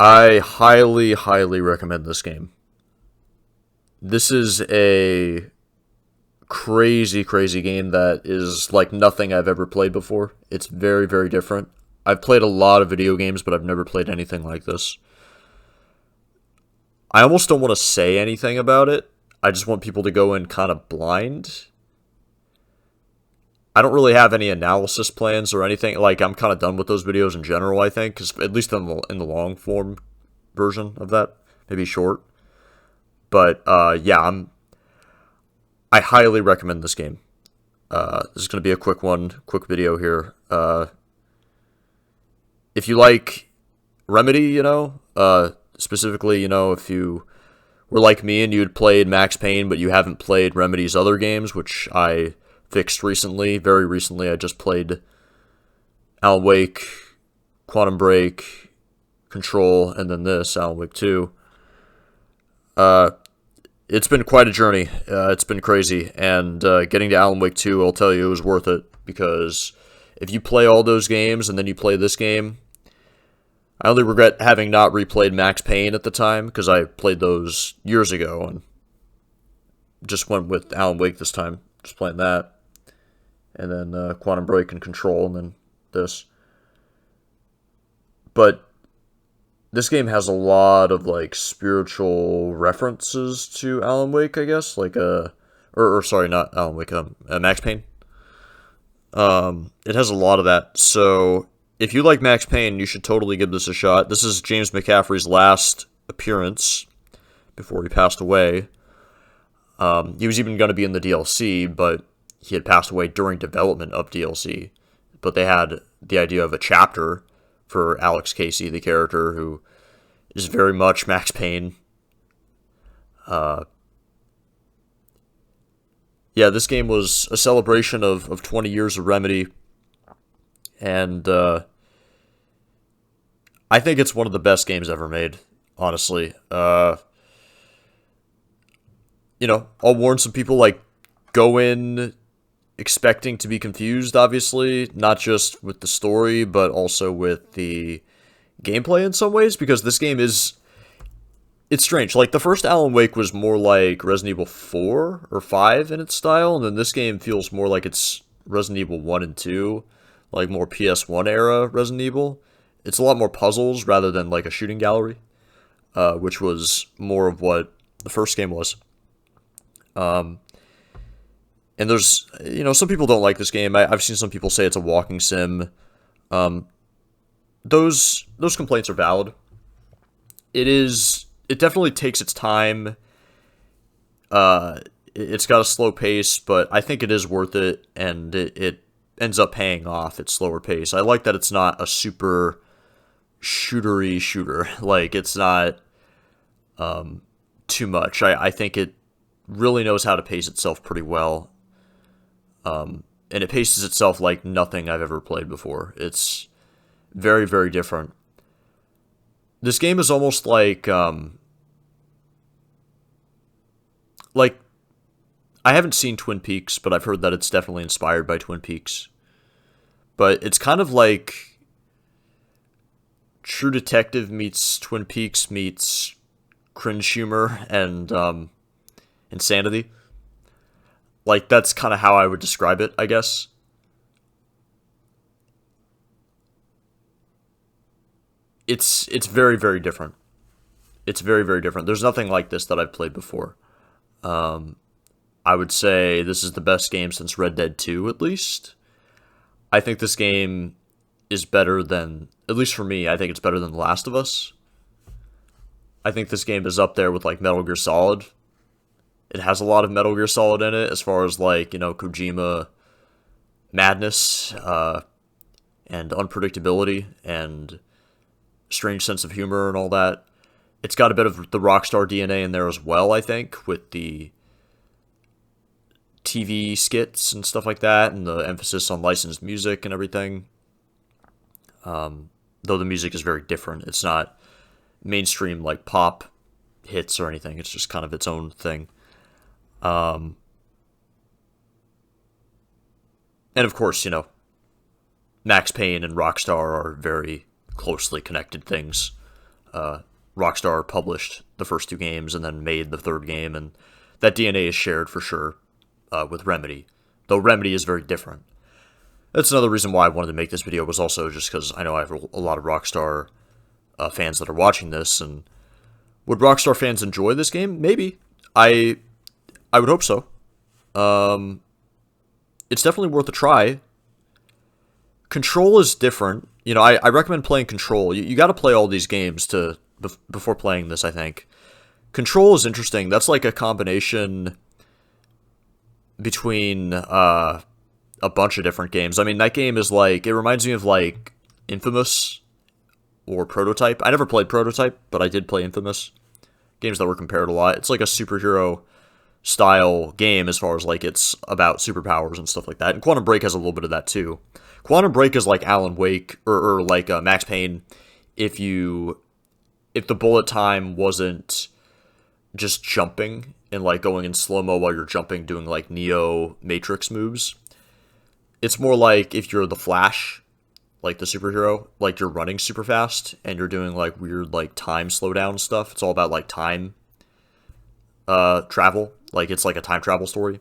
I highly, highly recommend this game. This is a crazy, crazy game that is like nothing I've ever played before. It's very, very different. I've played a lot of video games, but I've never played anything like this. I almost don't want to say anything about it. I just want people to go in kind of blind. I don't really have any analysis plans or anything. Like, I'm kind of done with those videos in general, I think, because at least in the long form version of that, maybe short. But yeah, I highly recommend this game. This is going to be a quick one, quick video here. If you like Remedy, specifically, if you were like me and you had played Max Payne, but you haven't played Remedy's other games, which I fixed recently, very recently. I just played Alan Wake, Quantum Break, Control, and then this, Alan Wake 2. It's been quite a journey. It's been crazy, and getting to Alan Wake 2, I'll tell you, it was worth it, because if you play all those games and then you play this game, I only regret having not replayed Max Payne at the time, because I played those years ago, and just went with Alan Wake this time, just playing that, and then Quantum Break and Control, and then this. But this game has a lot of like spiritual references to Alan Wake, I guess, like or sorry, not Alan Wake, Max Payne. It has a lot of that. So if you like Max Payne, you should totally give this a shot. This is James McCaffrey's last appearance before he passed away. He was even going to be in the DLC, but he had passed away during development of DLC. But they had the idea of a chapter for Alex Casey, the character who is very much Max Payne. Yeah, this game was a celebration of 20 years of Remedy, and I think it's one of the best games ever made, honestly. I'll warn some people, like, go in expecting to be confused, obviously, not just with the story, but also with the gameplay in some ways, because this game it's strange. Like, the first Alan Wake was more like Resident Evil 4 or 5 in its style, and then this game feels more like it's Resident Evil 1 and 2, like more PS1 era Resident Evil. It's a lot more puzzles rather than like a shooting gallery, which was more of what the first game was. And there's, some people don't like this game. I've seen some people say it's a walking sim. Those complaints are valid. It definitely takes its time. It's got a slow pace, but I think it is worth it, and it ends up paying off its slower pace. I like that it's not a super shootery shooter. Like, it's not too much. I think it really knows how to pace itself pretty well. And it paces itself like nothing I've ever played before. It's very, very different. This game is almost like I haven't seen Twin Peaks, but I've heard that it's definitely inspired by Twin Peaks. But it's kind of like True Detective meets Twin Peaks meets cringe humor and insanity. Like, that's kind of how I would describe it, I guess. It's very, very different. It's very, very different. There's nothing like this that I've played before. I would say this is the best game since Red Dead 2, at least. I think this game is better than, at least for me, I think it's better than The Last of Us. I think this game is up there with, like, Metal Gear Solid. It has a lot of Metal Gear Solid in it, as far as, like, Kojima madness, and unpredictability, and strange sense of humor and all that. It's got a bit of the Rockstar DNA in there as well, I think, with the TV skits and stuff like that, and the emphasis on licensed music and everything. Though the music is very different. It's not mainstream, like, pop hits or anything. It's just kind of its own thing. And of course, Max Payne and Rockstar are very closely connected things. Rockstar published the first two games and then made the third game, and that DNA is shared for sure with Remedy, though Remedy is very different. That's another reason why I wanted to make this video, was also just because I know I have a lot of Rockstar fans that are watching this, and would Rockstar fans enjoy this game? Maybe. I would hope so. It's definitely worth a try. Control is different. You know, I recommend playing Control. You got to play all these games before playing this, I think. Control is interesting. That's like a combination between a bunch of different games. I mean, that game is like, it reminds me of like Infamous or Prototype. I never played Prototype, but I did play Infamous. Games that were compared a lot. It's like a superhero style game as far as like it's about superpowers and stuff like that. And Quantum Break has a little bit of that too. Quantum Break is like Alan Wake or like Max Payne if the bullet time wasn't just jumping and like going in slow-mo while you're jumping, doing like Neo Matrix moves. It's more like if you're the Flash, like the superhero, like you're running super fast and you're doing like weird like time slowdown stuff. It's all about like time travel. Like it's like a time travel story,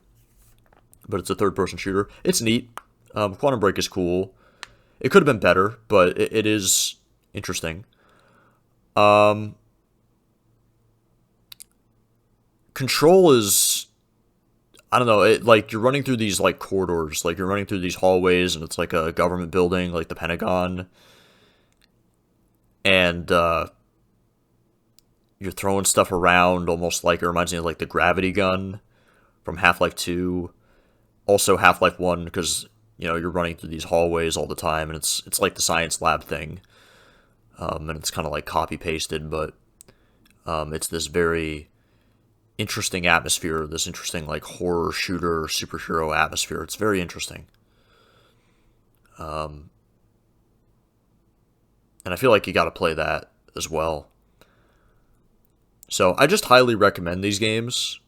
but it's a third-person shooter. It's neat. Quantum Break is cool. It could have been better, but it is interesting. Control is, I don't know, like you're running through these like corridors, like you're running through these hallways, and it's like a government building, like the Pentagon, and you're throwing stuff around, almost like it reminds me of like the gravity gun from Half-Life 2, also Half-Life 1, because you know you're running through these hallways all the time, and it's like the science lab thing, and it's kind of like copy pasted, but it's this very interesting atmosphere, this interesting like horror shooter superhero atmosphere. It's very interesting, and I feel like you got to play that as well. So I just highly recommend these games.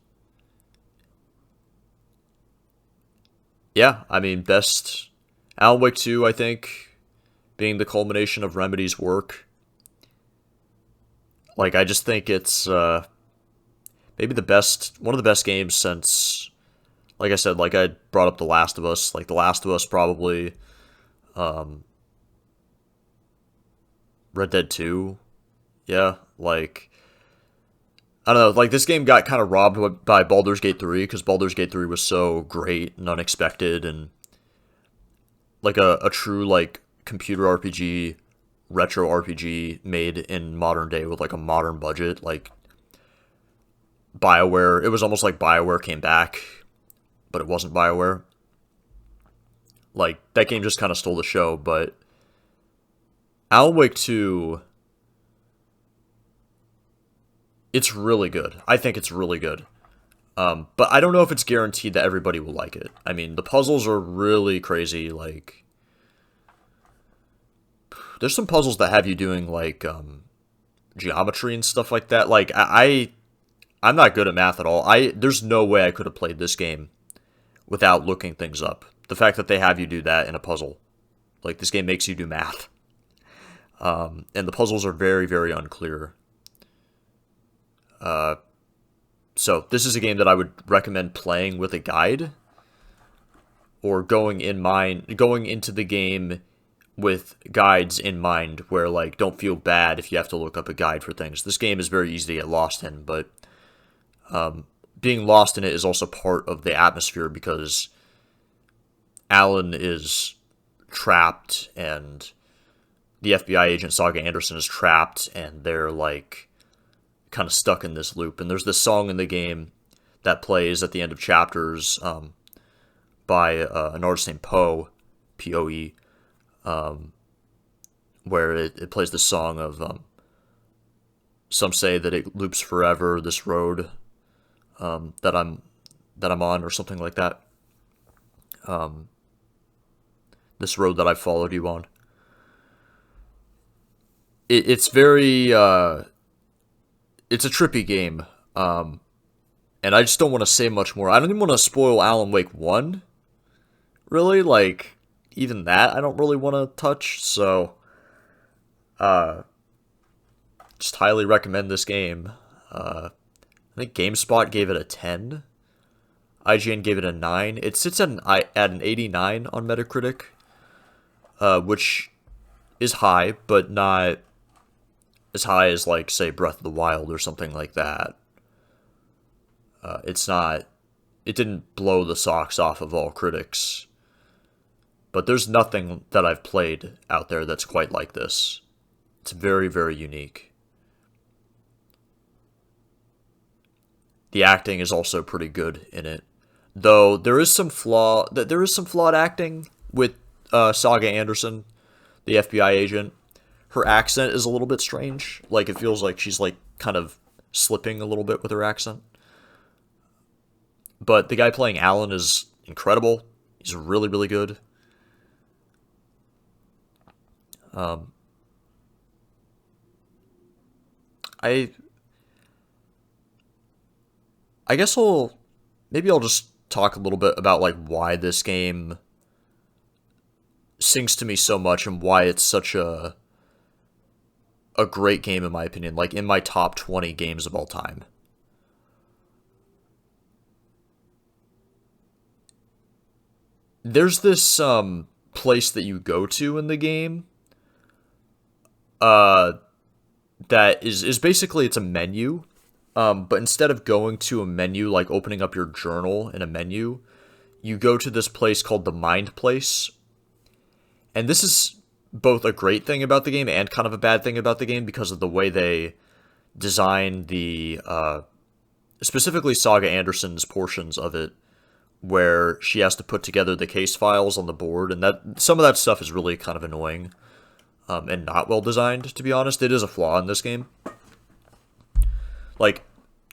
Yeah, I mean, best Alan Wake 2, I think, being the culmination of Remedy's work. Like, I just think it's maybe one of the best games since, like I said, like I brought up The Last of Us. Like, The Last of Us probably, Red Dead 2. Yeah, like, I don't know, like this game got kind of robbed by Baldur's Gate 3 because Baldur's Gate 3 was so great and unexpected and like a true like computer RPG, retro RPG made in modern day with like a modern budget. Like BioWare, it was almost like BioWare came back, but it wasn't BioWare. Like that game just kind of stole the show, but Alan Wake 2, it's really good. I think it's really good. But I don't know if it's guaranteed that everybody will like it. I mean, the puzzles are really crazy. Like, there's some puzzles that have you doing, like, geometry and stuff like that. Like, I'm not good at math at all. There's no way I could have played this game without looking things up. The fact that they have you do that in a puzzle. Like, this game makes you do math. And the puzzles are very, very unclear. So this is a game that I would recommend playing with a guide, or going into the game with guides in mind, where like don't feel bad if you have to look up a guide for things. This game is very easy to get lost in, but being lost in it is also part of the atmosphere because Alan is trapped and the FBI agent Saga Anderson is trapped, and they're like kind of stuck in this loop. And there's this song in the game that plays at the end of chapters by an artist named Poe, P-O-E, where it plays the song of some say that it loops forever, this road that I'm on, or something like that. This road that I've followed you on. It's very it's a trippy game, and I just don't want to say much more. I don't even want to spoil Alan Wake 1, really. Like, even that I don't really want to touch, so just highly recommend this game. I think GameSpot gave it a 10. IGN gave it a 9. It sits at an 89 on Metacritic, which is high, but not as high as, like, say, Breath of the Wild or something like that. It's not. It didn't blow the socks off of all critics. But there's nothing that I've played out there that's quite like this. It's very, very unique. The acting is also pretty good in it. Though there is some flawed acting with Saga Anderson, the FBI agent. Her accent is a little bit strange. Like, it feels like she's, like, kind of slipping a little bit with her accent. But the guy playing Alan is incredible. He's really, really good. I I guess I'll just talk a little bit about, like, why this game sings to me so much and why it's such a great game in my opinion, like in my top 20 games of all time. There's this place that you go to in the game uh that is basically, it's a menu. But instead of going to a menu, like opening up your journal in a menu, you go to this place called the Mind Place. And this is both a great thing about the game and kind of a bad thing about the game because of the way they design specifically Saga Anderson's portions of it, where she has to put together the case files on the board, and that some of that stuff is really kind of annoying, and not well designed, to be honest. It is a flaw in this game. Like,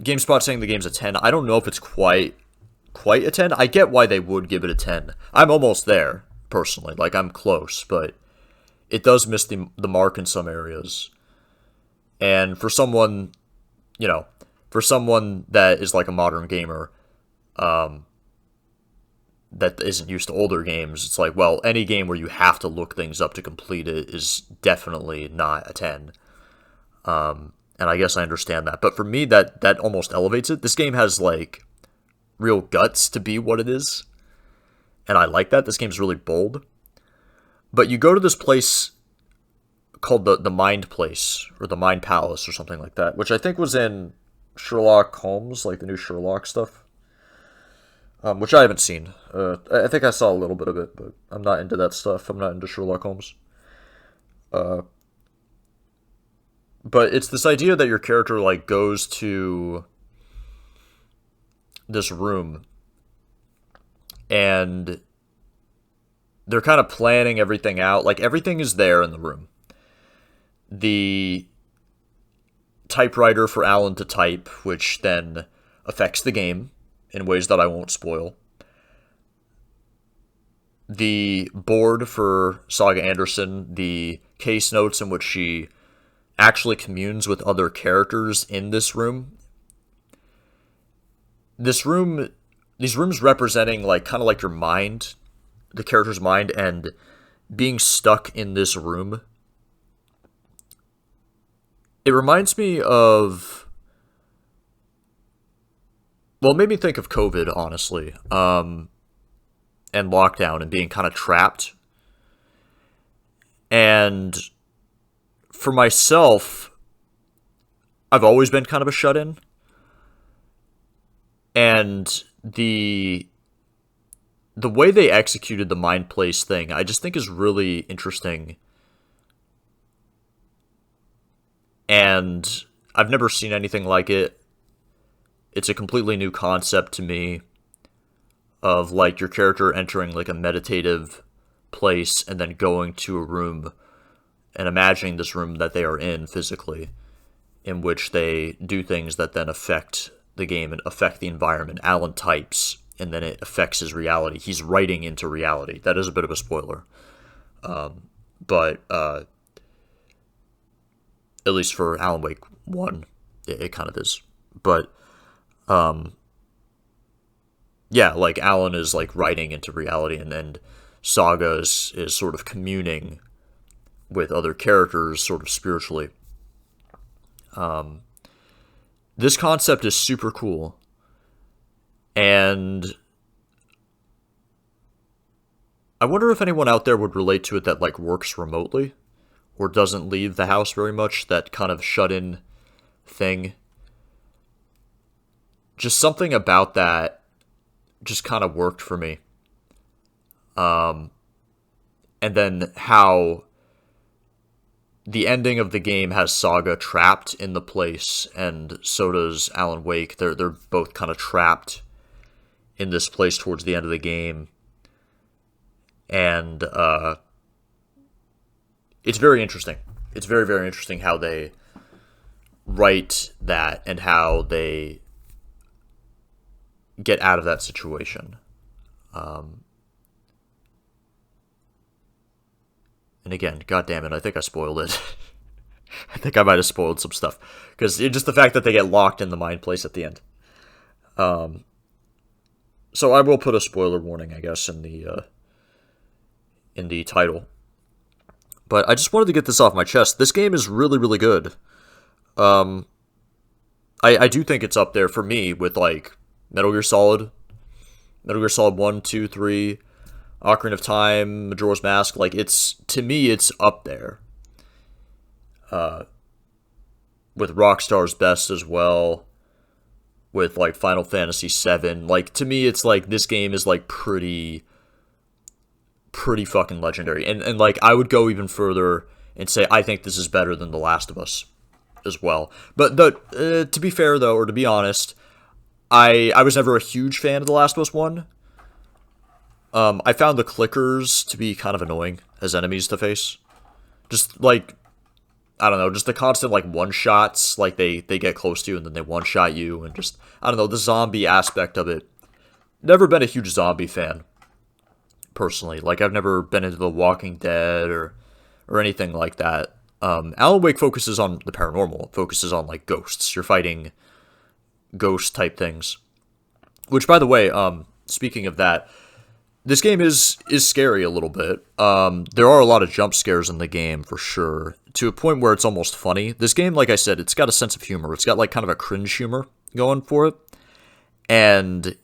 GameSpot saying the game's a 10, I don't know if it's quite a 10. I get why they would give it a 10. I'm almost there, personally. Like, I'm close, but it does miss the mark in some areas. And for someone, for someone that is like a modern gamer, that isn't used to older games, it's like, well, any game where you have to look things up to complete it is definitely not a 10. And I guess I understand that. But for me, that almost elevates it. This game has, like, real guts to be what it is. And I like that. This game's really bold. But you go to this place called the Mind Place, or the Mind Palace, or something like that, which I think was in Sherlock Holmes, like the new Sherlock stuff. Which I haven't seen. I think I saw a little bit of it, but I'm not into that stuff. I'm not into Sherlock Holmes. But it's this idea that your character, like, goes to this room and they're kind of planning everything out. Like, everything is there in the room. The typewriter for Alan to type, which then affects the game in ways that I won't spoil. The board for Saga Anderson, the case notes in which she actually communes with other characters in this room. These rooms representing, like, kind of like your mind, the character's mind, and being stuck in this room. It reminds me of, well, it made me think of COVID, honestly, and lockdown and being kind of trapped. And for myself, I've always been kind of a shut-in. And the way they executed the Mind Place thing, I just think is really interesting. And I've never seen anything like it. It's a completely new concept to me of, like, your character entering, like, a meditative place and then going to a room and imagining this room that they are in physically, in which they do things that then affect the game and affect the environment. Alan types, and then it affects his reality. He's writing into reality. That is a bit of a spoiler. But at least for Alan Wake 1, it kind of is. But, yeah, like, Alan is, like, writing into reality, and then Saga is sort of communing with other characters, sort of spiritually. This concept is super cool, and I wonder if anyone out there would relate to it that like works remotely or doesn't leave the house very much. That kind of shut in thing. Just something about that just kind of worked for me. And then how the ending of the game has Saga trapped in the place, and so does Alan Wake. They're both kind of trapped in this place towards the end of the game, and it's very interesting. It's very very interesting how they write that and how they get out of that situation. And again, god damn it, I think I spoiled it. I think I might have spoiled some stuff because just the fact that they get locked in the mind place at the end. So I will put a spoiler warning, I guess, in the title. But I just wanted to get this off my chest. This game is really really good. I do think it's up there for me with like Metal Gear Solid, Metal Gear Solid 1, 2, 3, Ocarina of Time, Majora's Mask. Like, it's, to me, it's up there. With Rockstar's Best as well. With, like, Final Fantasy VII. Like, to me, it's like, this game is, like, pretty fucking legendary. And like, I would go even further and say, I think this is better than The Last of Us as well. But, to be fair, though, or to be honest, I was never a huge fan of The Last of Us 1. I found the clickers to be kind of annoying as enemies to face. Just, like, I don't know, just the constant, like, one-shots, like, they get close to you and then they one-shot you, and just, I don't know, the zombie aspect of it. Never been a huge zombie fan, personally. Like, I've never been into The Walking Dead or anything like that. Alan Wake focuses on the paranormal, focuses on, like, ghosts. You're fighting ghost-type things. Which, by the way, speaking of that, this game is scary a little bit. There are a lot of jump scares in the game, for sure, to a point where it's almost funny. This game, like I said, it's got a sense of humor. It's got, like, kind of a cringe humor going for it. And,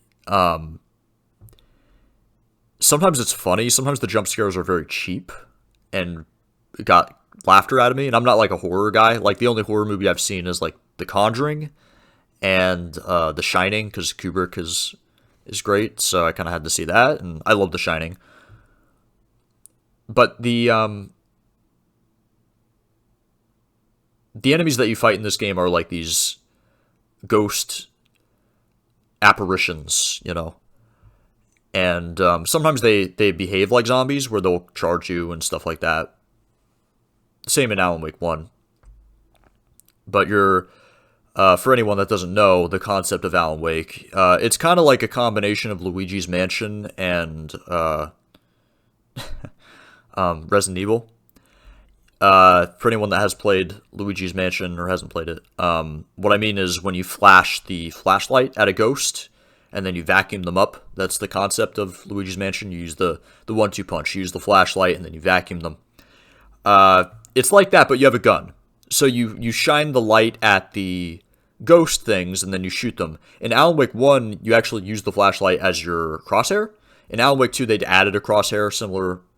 sometimes it's funny. Sometimes the jump scares are very cheap and got laughter out of me. And I'm not, like, a horror guy. Like, the only horror movie I've seen is, like, The Conjuring and The Shining, because Kubrick is great, so I kind of had to see that, and I love The Shining. But the enemies that you fight in this game are like these ghost apparitions, you know, and sometimes they behave like zombies, where they'll charge you and stuff like that. Same in Alan Wake 1. But you're... for anyone that doesn't know the concept of Alan Wake, it's kind of like a combination of Luigi's Mansion and Resident Evil. For anyone that has played Luigi's Mansion or hasn't played it, what I mean is when you flash the flashlight at a ghost and then you vacuum them up, that's the concept of Luigi's Mansion. You use the 1-2 punch. You use the flashlight and then you vacuum them. It's like that, but you have a gun. So you shine the light at the ghost things, and then you shoot them. In Alan Wake 1, you actually use the flashlight as your crosshair. In Alan Wake 2, they'd added a crosshair,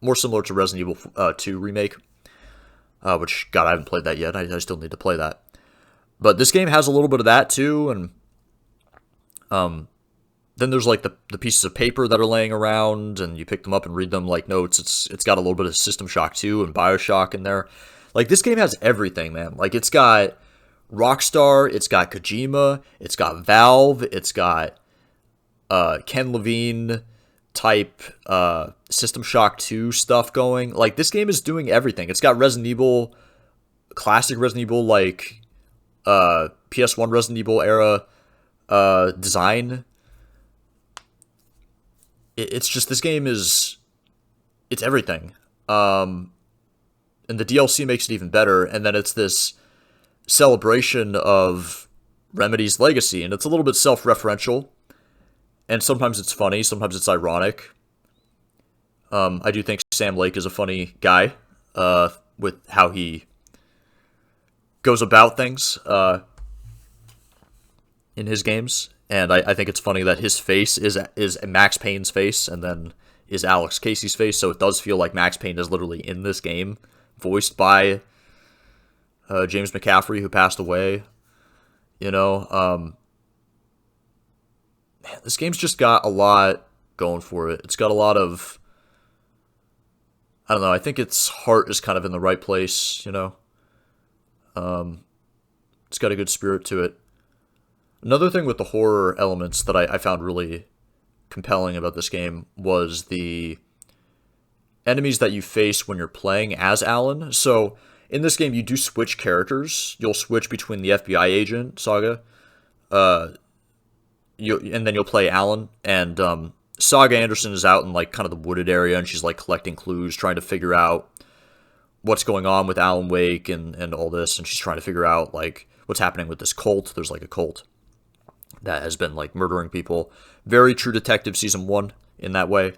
more similar to Resident Evil 2 Remake. Which, God, I haven't played that yet. I still need to play that. But this game has a little bit of that, too, and then there's, like, the pieces of paper that are laying around, and you pick them up and read them like notes. It's got a little bit of System Shock 2 and Bioshock in there. Like, this game has everything, man. Like, it's got Rockstar, it's got Kojima, it's got Valve, it's got Ken Levine type System Shock 2 stuff going. Like, this game is doing everything. It's got Resident Evil, classic Resident Evil, like PS1 Resident Evil era design. It's just, this game is, it's everything. And the DLC makes it even better, and then it's this celebration of Remedy's legacy, and it's a little bit self-referential, and sometimes it's funny, sometimes it's ironic. I do think Sam Lake is a funny guy, with how he goes about things in his games, and I think it's funny that his face is Max Payne's face, and then is Alex Casey's face. So it does feel like Max Payne is literally in this game, voiced by James McCaffrey, who passed away. You know, man, this game's just got a lot going for it. It's got a lot of, I don't know, I think its heart is kind of in the right place, you know? It's got a good spirit to it. Another thing with the horror elements that I found really compelling about this game was the enemies that you face when you're playing as Alan. So in this game, you do switch characters. You'll switch between the FBI agent, Saga, and then you'll play Alan, and Saga Anderson is out in like kind of the wooded area, and she's like collecting clues, trying to figure out what's going on with Alan Wake and all this, and she's trying to figure out like what's happening with this cult. There's like a cult that has been like murdering people. Very True Detective season 1 in that way.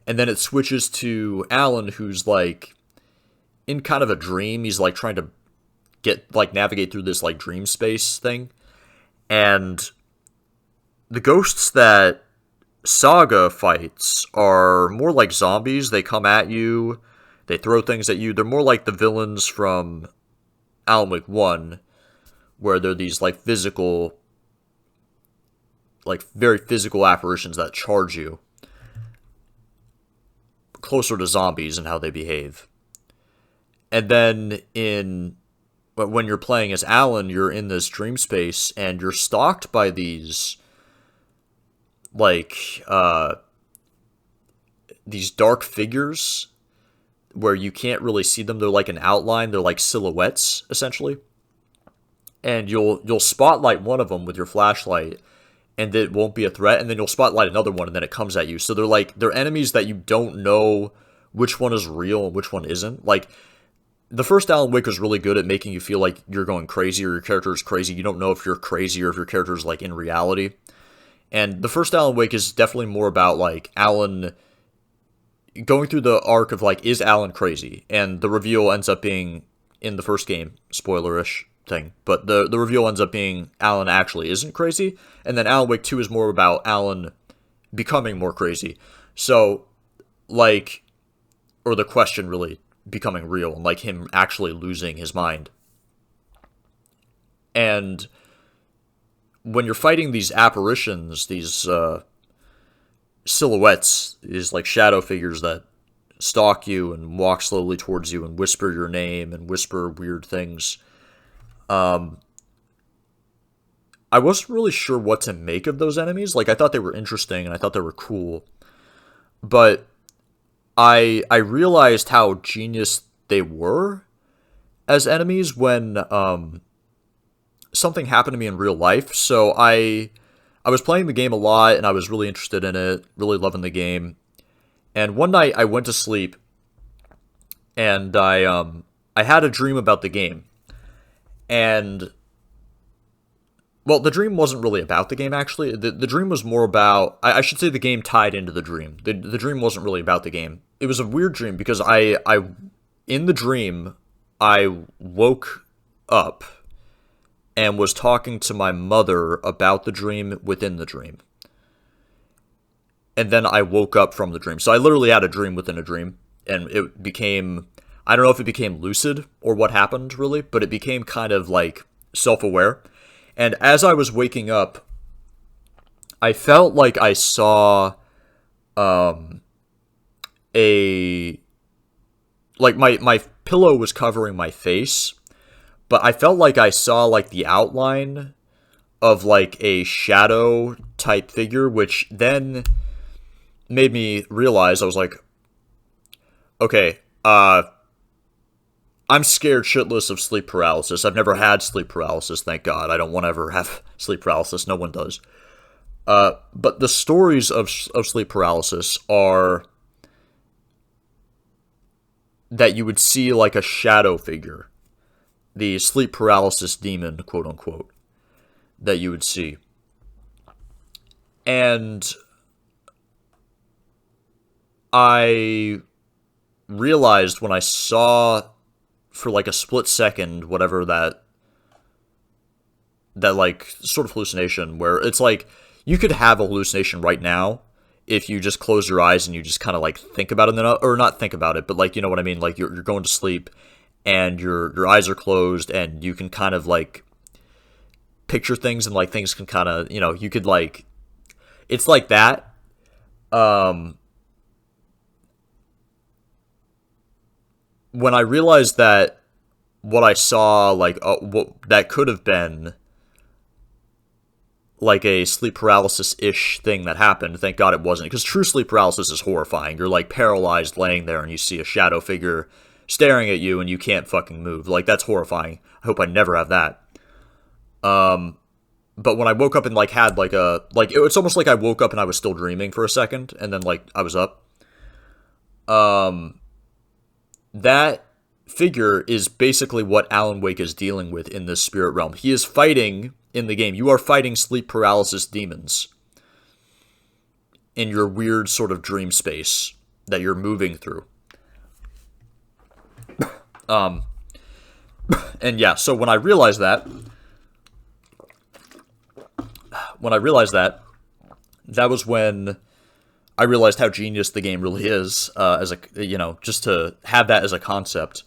And then it switches to Alan, who's like in kind of a dream. He's like trying to navigate through this like dream space thing. And the ghosts that Saga fights are more like zombies. They come at you, they throw things at you. They're more like the villains from Alan Wake 1, where they're these like physical, like very physical apparitions that charge you. Closer to zombies and how they behave. And then when you're playing as Alan, you're in this dream space and you're stalked by these these dark figures where you can't really see them. They're like an outline. They're like silhouettes, essentially. And you'll spotlight one of them with your flashlight, and it won't be a threat, and then you'll spotlight another one, and then it comes at you. So they're enemies that you don't know which one is real and which one isn't. Like, the first Alan Wake was really good at making you feel like you're going crazy or your character is crazy. You don't know if you're crazy or if your character is, like, in reality. And the first Alan Wake is definitely more about, like, Alan going through the arc of, like, is Alan crazy? And the reveal ends up being, in the first game, spoilerish thing, but the reveal ends up being Alan actually isn't crazy, and then Alan Wake 2 is more about Alan becoming more crazy. So, like, or the question really becoming real, and like him actually losing his mind. And when you're fighting these apparitions, these silhouettes, these like shadow figures that stalk you and walk slowly towards you and whisper your name and whisper weird things, I wasn't really sure what to make of those enemies. Like, I thought they were interesting and I thought they were cool, but I realized how genius they were as enemies when something happened to me in real life. So I was playing the game a lot and I was really interested in it, really loving the game. And one night I went to sleep and I had a dream about the game. And, well, the dream wasn't really about the game, actually. The dream was more about, I should say the game tied into the dream. The dream wasn't really about the game. It was a weird dream because in the dream, I woke up and was talking to my mother about the dream within the dream. And then I woke up from the dream. So I literally had a dream within a dream, and it became, I don't know if it became lucid or what happened, really, but it became kind of, like, self-aware. And as I was waking up, I felt like I saw like, my pillow was covering my face, but I felt like I saw, like, the outline of, like, a shadow-type figure, which then made me realize, I was like, okay, I'm scared shitless of sleep paralysis. I've never had sleep paralysis, thank God. I don't want to ever have sleep paralysis. No one does. But the stories of sleep paralysis are that you would see like a shadow figure, the sleep paralysis demon, quote unquote, that you would see. And I realized when I saw for like a split second whatever that that like sort of hallucination where it's like you could have a hallucination right now if you just close your eyes and you just kind of like think about it, or not think about it, but like, you know what I mean? Like you're going to sleep and your eyes are closed and you can kind of like picture things, and like things can kind of, you know, you could like, it's like that. When I realized that what I saw, like what that could have been like a sleep paralysis-ish thing that happened. Thank God it wasn't, because true sleep paralysis is horrifying. You're like paralyzed laying there and you see a shadow figure staring at you and you can't fucking move. Like, that's horrifying. I hope I never have that. But when I woke up and like had like a, like, it's almost like I woke up and I was still dreaming for a second and then like I was up. That figure is basically what Alan Wake is dealing with in this spirit realm. He is fighting in the game. You are fighting sleep paralysis demons in your weird sort of dream space that you're moving through. And yeah, so when I realized that, that was when I realized how genius the game really is, as a, you know, just to have that as a concept.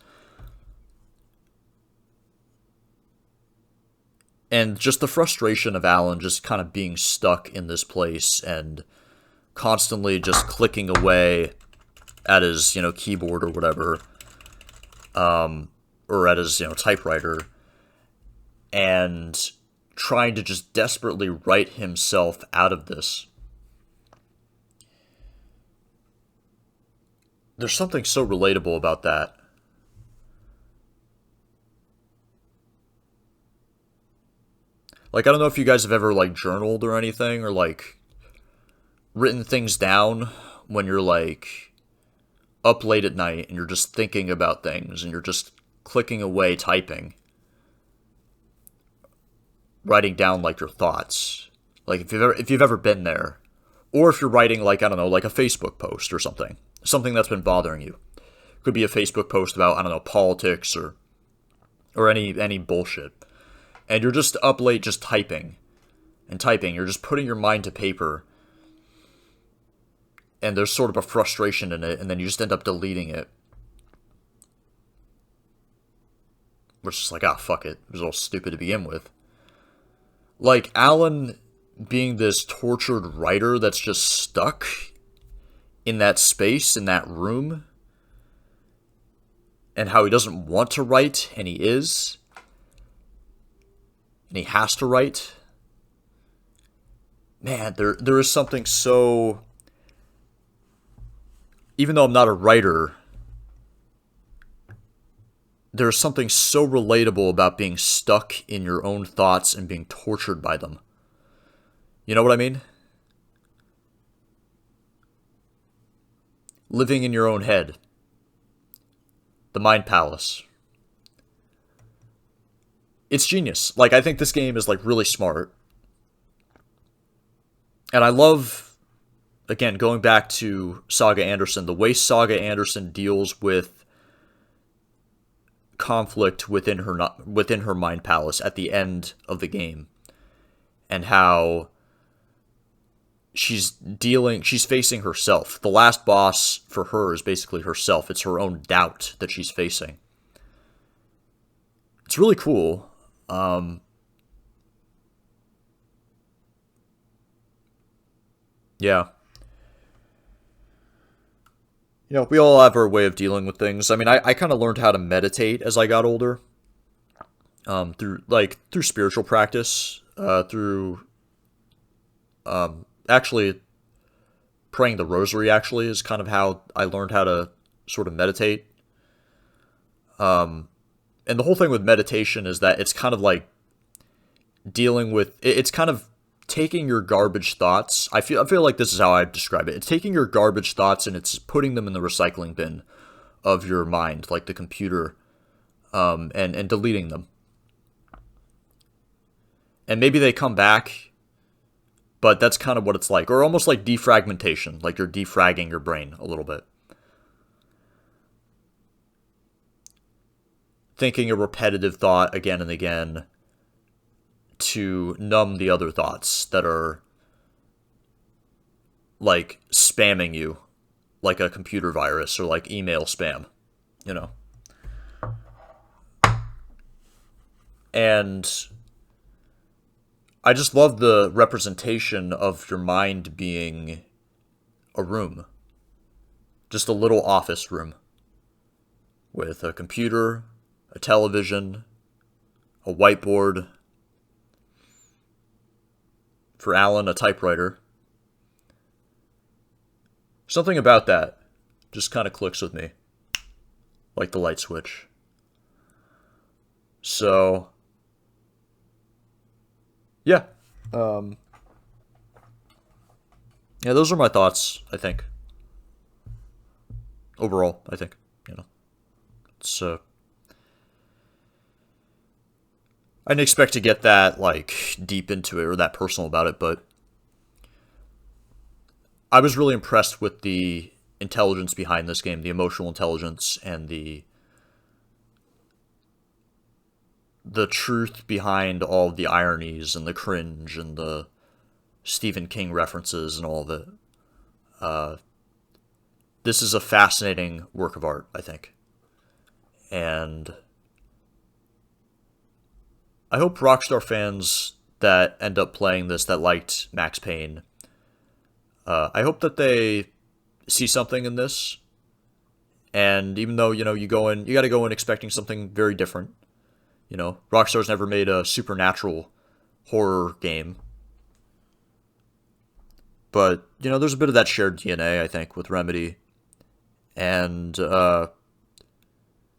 And just the frustration of Alan just kind of being stuck in this place and constantly just clicking away at his, you know, keyboard or whatever, or at his, you know, typewriter, and trying to just desperately write himself out of this. There's something so relatable about that. Like, I don't know if you guys have ever, like, journaled or anything, or, like, written things down when you're, like, up late at night and you're just thinking about things and you're just clicking away, typing, writing down, like, your thoughts. Like, if you've ever been there. Or if you're writing, like, I don't know, like a Facebook post or something. Something that's been bothering you. Could be a Facebook post about, I don't know, politics or any bullshit. And you're just up late just typing and typing. You're just putting your mind to paper. And there's sort of a frustration in it, and then you just end up deleting it. We're just like, ah, fuck it. It was all stupid to begin with. Like, Alan being this tortured writer that's just stuck in that space, in that room, and how he doesn't want to write, and he is, and he has to write. Man, there is something so, even though I'm not a writer, there's something so relatable about being stuck in your own thoughts and being tortured by them. You know what I mean? Living in your own head. The Mind Palace. It's genius. Like, I think this game is, like, really smart. And I love, again, going back to Saga Anderson, the way Saga Anderson deals with conflict within her mind palace at the end of the game, and how she's facing herself. The last boss for her is basically herself. It's her own doubt that she's facing. It's really cool. Yeah. You know, we all have our way of dealing with things. I mean, I kind of learned how to meditate as I got older. Through spiritual practice, through actually praying the rosary. Actually, is kind of how I learned how to sort of meditate. And the whole thing with meditation is that it's kind of like dealing with. It's kind of taking your garbage thoughts. I feel like this is how I describe it. It's taking your garbage thoughts and it's putting them in the recycling bin of your mind, like the computer, and deleting them. And maybe they come back, but that's kind of what it's like. Or almost like defragmentation, like you're defragging your brain a little bit. Thinking a repetitive thought again and again to numb the other thoughts that are like spamming you like a computer virus or like email spam, you know. And I just love the representation of your mind being a room. Just a little office room with a computer, a television, a whiteboard. For Alan, a typewriter. Something about that just kind of clicks with me. Like the light switch. So, yeah. Yeah, those are my thoughts, I think. Overall, I think, you know. It's, I didn't expect to get that, like, deep into it or that personal about it, but I was really impressed with the intelligence behind this game, the emotional intelligence and the truth behind all the ironies and the cringe and the Stephen King references and all of it. This is a fascinating work of art, I think. And I hope Rockstar fans that end up playing this, that liked Max Payne, I hope that they see something in this. And even though, you know, you got to go in expecting something very different. You know, Rockstar's never made a supernatural horror game. But, you know, there's a bit of that shared DNA, I think, with Remedy. And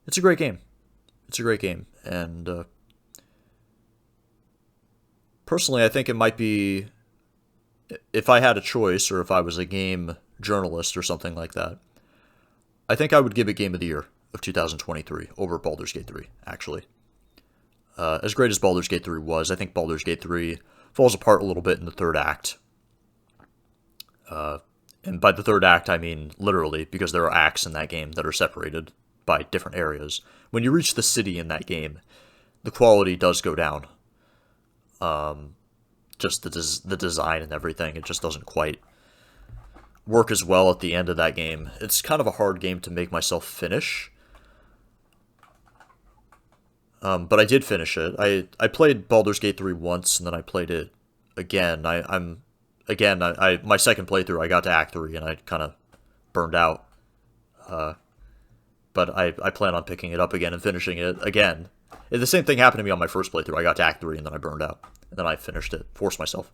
it's a great game. It's a great game. And personally, I think it might be, if I had a choice or if I was a game journalist or something like that, I think I would give it Game of the Year of 2023 over Baldur's Gate 3, actually. As great as Baldur's Gate 3 was, I think Baldur's Gate 3 falls apart a little bit in the third act. And by the third act, I mean literally, because there are acts in that game that are separated by different areas. When you reach the city in that game, the quality does go down. Just the design and everything, it just doesn't quite work as well at the end of that game. It's kind of a hard game to make myself finish. But I did finish it. I played Baldur's Gate 3 once, and then I played it again. My second playthrough, I got to Act 3, and I kind of burned out. But I plan on picking it up again and finishing it again. The same thing happened to me on my first playthrough. I got to Act 3, and then I burned out. And then I finished it. Forced myself.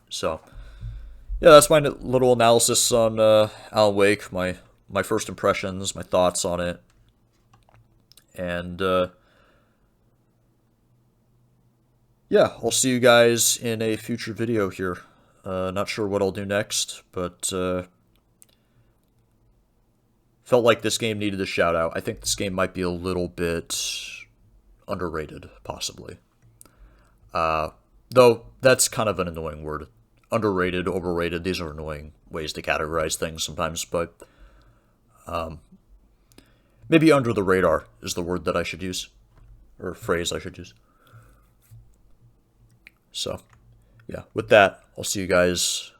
So, yeah, that's my little analysis on Alan Wake. My first impressions, my thoughts on it. And, yeah, I'll see you guys in a future video here. Not sure what I'll do next, but felt like this game needed a shout out. I think this game might be a little bit underrated, possibly. Though that's kind of an annoying word. Underrated, overrated, these are annoying ways to categorize things sometimes, but maybe under the radar is the word that I should use, or phrase I should use. So, yeah, with that, I'll see you guys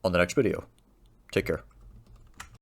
on the next video. Take care.